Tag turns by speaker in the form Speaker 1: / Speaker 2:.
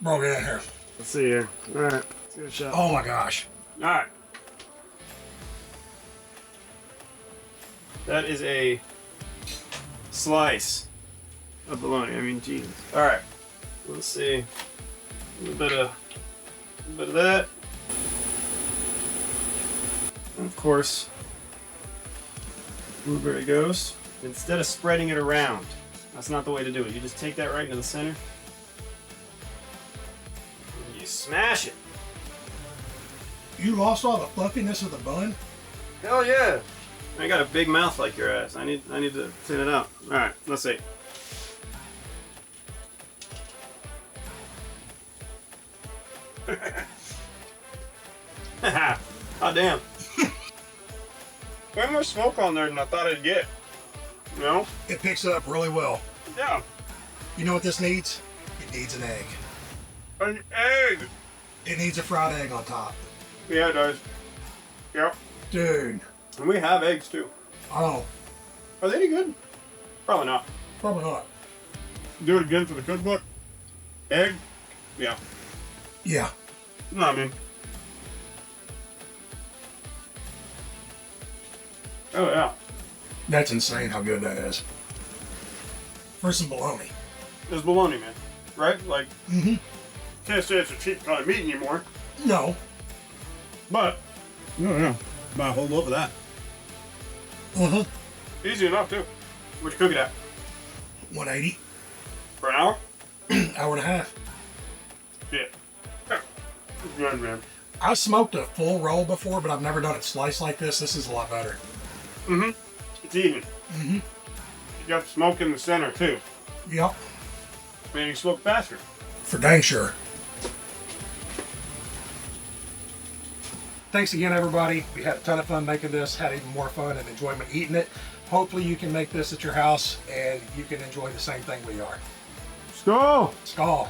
Speaker 1: Bro, get in here.
Speaker 2: Let's see here. All right, let's give it a shot.
Speaker 1: Oh my gosh.
Speaker 2: All right. That is a slice of bologna. I mean, Jesus. All right. Let's see. A little bit of that. And of course, blueberry ghost. Instead of spreading it around, that's not the way to do it. You just take that right into the center. And you smash it.
Speaker 1: You lost all the fluffiness of the bun?
Speaker 2: Hell yeah! I got a big mouth like your ass. I need to thin it out. All right, let's see. Oh damn! Way more smoke on there than I thought I'd get. You know?
Speaker 1: It picks it up really well.
Speaker 2: Yeah.
Speaker 1: You know what this needs? It needs an egg.
Speaker 2: An egg.
Speaker 1: It needs a fried egg on top.
Speaker 2: Yeah, it does. Yep.
Speaker 1: Dude.
Speaker 2: And we have eggs too.
Speaker 1: Oh.
Speaker 2: Are they any good? Probably not.
Speaker 1: Probably not.
Speaker 2: Do it again for the cookbook. Egg? Yeah.
Speaker 1: Yeah.
Speaker 2: No, I mean. Oh yeah.
Speaker 1: That's insane how good that is. For some bologna.
Speaker 2: It's bologna, man. Right? Like,
Speaker 1: Mm-hmm.
Speaker 2: can't say it's a cheap kind of meat anymore.
Speaker 1: No.
Speaker 2: But, yeah. Buy a whole loaf of that.
Speaker 1: Mm-hmm.
Speaker 2: Easy enough, too. What'd you cook it at?
Speaker 1: 180.
Speaker 2: For an hour?
Speaker 1: Hour and a half.
Speaker 2: Yeah. Good, man.
Speaker 1: I smoked a full roll before, but I've never done it sliced like this. This is a lot better.
Speaker 2: Mm-hmm. It's even.
Speaker 1: Mm-hmm.
Speaker 2: You got smoke in the center, too.
Speaker 1: Yep.
Speaker 2: Man, you smoke faster.
Speaker 1: For dang sure. Thanks again, everybody. We had a ton of fun making this, had even more fun and enjoyment eating it. Hopefully you can make this at your house and you can enjoy the same thing we are.
Speaker 2: Skål!
Speaker 1: Skål.